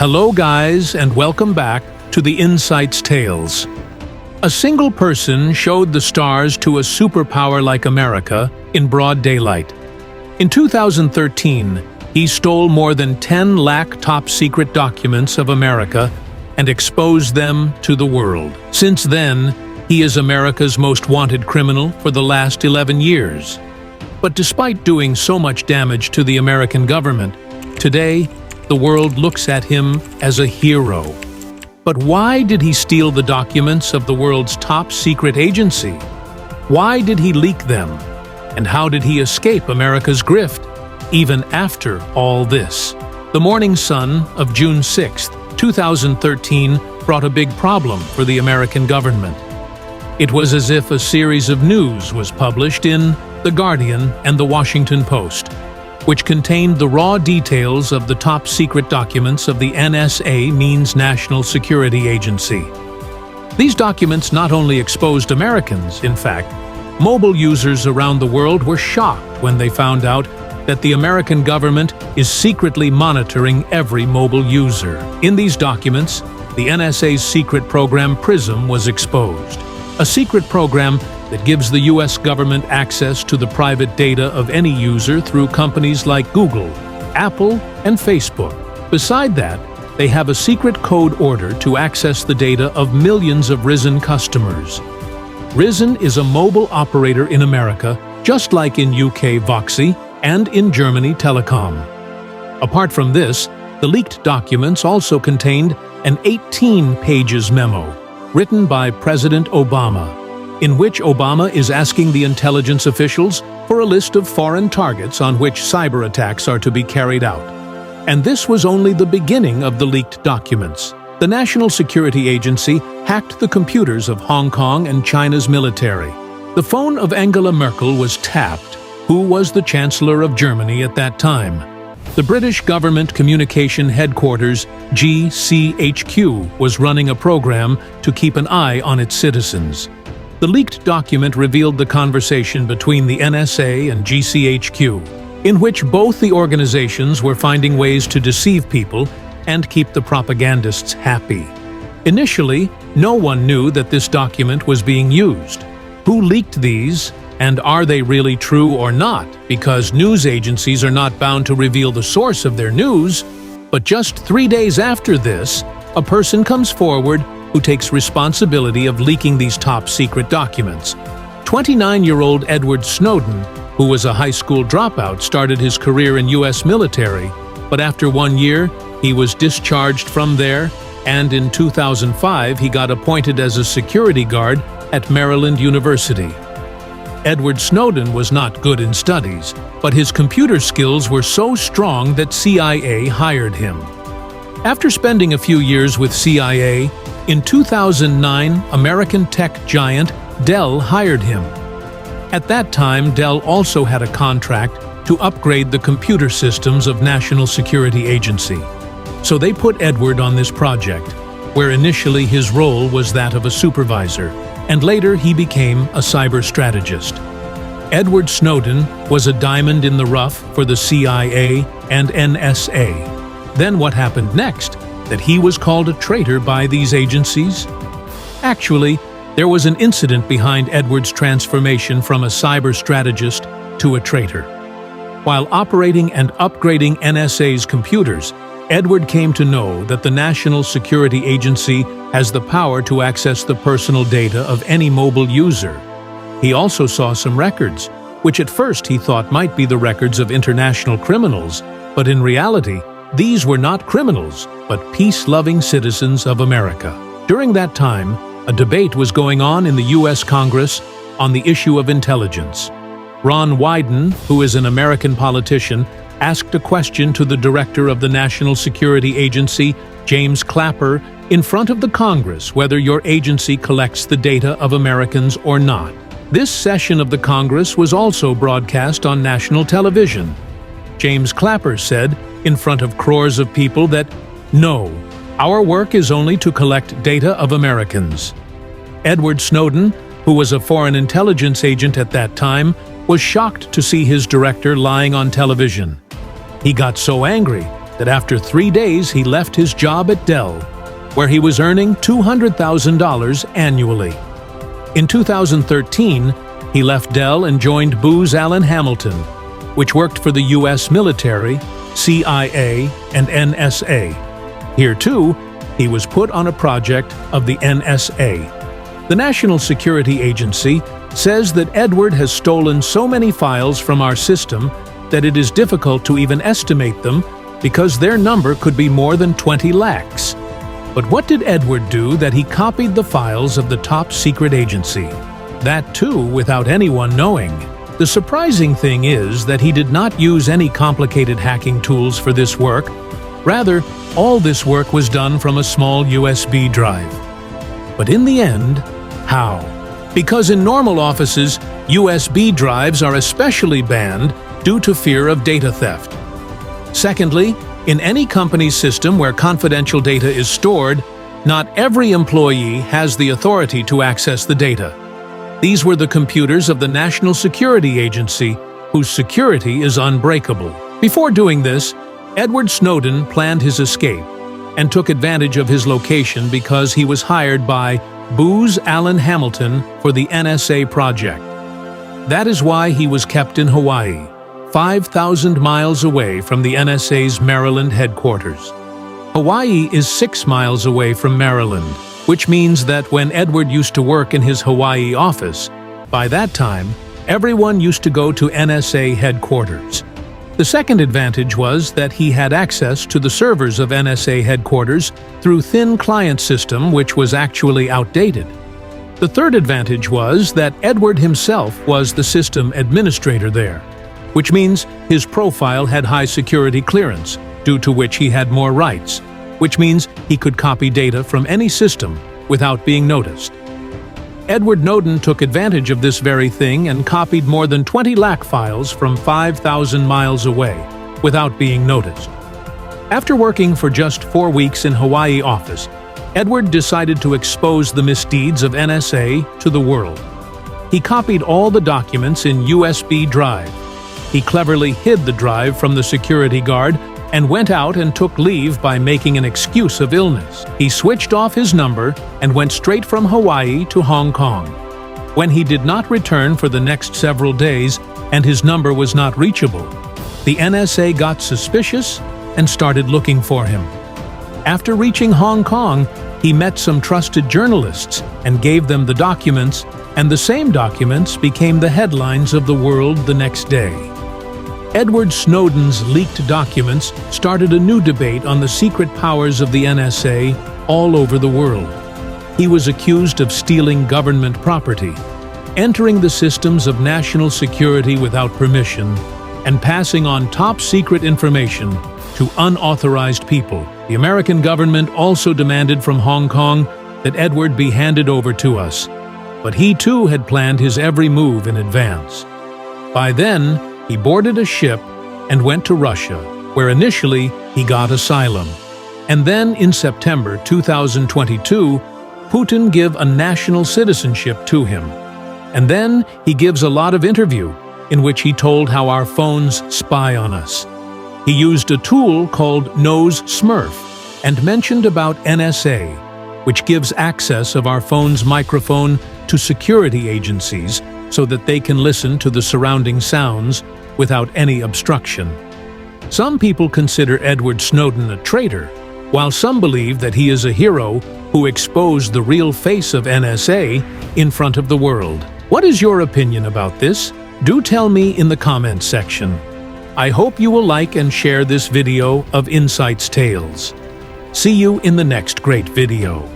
Hello guys, and welcome back to the Insights Tales. A single person showed the stars to a superpower like America in broad daylight. In 2013, he stole more than 10 lakh top-secret documents of America and exposed them to the world. Since then, he is America's most wanted criminal for the last 11 years. But despite doing so much damage to the American government, today, the world looks at him as a hero. But why did he steal the documents of the world's top-secret agency? Why did he leak them? And how did he escape America's grift, even after all this? The Morning Sun of June 6, 2013, brought a big problem for the American government. It was as if a series of news was published in The Guardian and The Washington Post, which contained the raw details of the top-secret documents of the NSA, means National Security Agency. These documents not only exposed Americans, in fact, mobile users around the world were shocked when they found out that the American government is secretly monitoring every mobile user. In these documents, the NSA's secret program PRISM was exposed, a secret program that gives the U.S. government access to the private data of any user through companies like Google, Apple, and Facebook. Beside that, they have a secret code order to access the data of millions of Risen customers. Risen is a mobile operator in America, just like in UK Voxy and in Germany Telecom. Apart from this, the leaked documents also contained an 18-pages memo written by President Obama, in which Obama is asking the intelligence officials for a list of foreign targets on which cyber attacks are to be carried out. And this was only the beginning of the leaked documents. The National Security Agency hacked the computers of Hong Kong and China's military. The phone of Angela Merkel was tapped, who was the Chancellor of Germany at that time. The British Government Communication Headquarters, GCHQ, was running a program to keep an eye on its citizens. The leaked document revealed the conversation between the NSA and GCHQ, in which both the organizations were finding ways to deceive people and keep the propagandists happy. Initially, no one knew that this document was being used. Who leaked these, and are they really true or not? Because news agencies are not bound to reveal the source of their news. But just 3 days after this, a person comes forward who takes responsibility of leaking these top-secret documents. 29-year-old Edward Snowden, who was a high school dropout, started his career in U.S. military, but after 1 year, he was discharged from there, and in 2005 he got appointed as a security guard at Maryland University. Edward Snowden was not good in studies, but his computer skills were so strong that CIA hired him. After spending a few years with CIA, in 2009, American tech giant Dell hired him. At that time, Dell also had a contract to upgrade the computer systems of National Security Agency. So they put Edward on this project, where initially his role was that of a supervisor, and later he became a cyber strategist. Edward Snowden was a diamond in the rough for the CIA and NSA. Then what happened next? That he was called a traitor by these agencies? Actually, there was an incident behind Edward's transformation from a cyber strategist to a traitor. While operating and upgrading NSA's computers, Edward came to know that the National Security Agency has the power to access the personal data of any mobile user. He also saw some records, which at first he thought might be the records of international criminals, but in reality, these were not criminals, but peace-loving citizens of America. During that time, a debate was going on in the U.S. Congress on the issue of intelligence. Ron Wyden, who is an American politician, asked a question to the director of the National Security Agency, James Clapper, in front of the Congress whether your agency collects the data of Americans or not. This session of the Congress was also broadcast on national television. James Clapper said, in front of crores of people, that, "No, our work is only to collect data of Americans." Edward Snowden, who was a foreign intelligence agent at that time, was shocked to see his director lying on television. He got so angry that after 3 days he left his job at Dell, where he was earning $200,000 annually. In 2013, he left Dell and joined Booz Allen Hamilton, which worked for the U.S. military, CIA, and NSA. Here, too, he was put on a project of the NSA. The National Security Agency says that Edward has stolen so many files from our system that it is difficult to even estimate them because their number could be more than 20 lakhs. But what did Edward do that he copied the files of the top secret agency? That too without anyone knowing. The surprising thing is that he did not use any complicated hacking tools for this work. Rather, all this work was done from a small USB drive. But in the end, how? Because in normal offices, USB drives are especially banned due to fear of data theft. Secondly, in any company's system where confidential data is stored, not every employee has the authority to access the data. These were the computers of the National Security Agency, whose security is unbreakable. Before doing this, Edward Snowden planned his escape and took advantage of his location because he was hired by Booz Allen Hamilton for the NSA project. That is why he was kept in Hawaii, 5,000 miles away from the NSA's Maryland headquarters. Hawaii is 6 miles away from Maryland, which means that when Edward used to work in his Hawaii office, by that time, everyone used to go to NSA headquarters. The second advantage was that he had access to the servers of NSA headquarters through thin client system which was actually outdated. The third advantage was that Edward himself was the system administrator there, which means his profile had high security clearance, due to which he had more rights, which means he could copy data from any system without being noticed. Edward Snowden took advantage of this very thing and copied more than 20 lakh files from 5,000 miles away without being noticed. After working for just 4 weeks in Hawaii office, Edward decided to expose the misdeeds of NSA to the world. He copied all the documents in USB drive. He cleverly hid the drive from the security guard and went out and took leave by making an excuse of illness. He switched off his number and went straight from Hawaii to Hong Kong. When he did not return for the next several days and his number was not reachable, the NSA got suspicious and started looking for him. After reaching Hong Kong, he met some trusted journalists and gave them the documents, and the same documents became the headlines of the world the next day. Edward Snowden's leaked documents started a new debate on the secret powers of the NSA all over the world. He was accused of stealing government property, entering the systems of national security without permission, and passing on top-secret information to unauthorized people. The American government also demanded from Hong Kong that Edward be handed over to us, but he too had planned his every move in advance. By then, he boarded a ship and went to Russia, where initially he got asylum. And then in September 2022, Putin gave a national citizenship to him. And then he gives a lot of interview in which he told how our phones spy on us. He used a tool called Nose Smurf and mentioned about NSA, which gives access of our phone's microphone to security agencies so that they can listen to the surrounding sounds without any obstruction. Some people consider Edward Snowden a traitor, while some believe that he is a hero who exposed the real face of NSA in front of the world. What is your opinion about this? Do tell me in the comments section. I hope you will like and share this video of Insights Tales. See you in the next great video.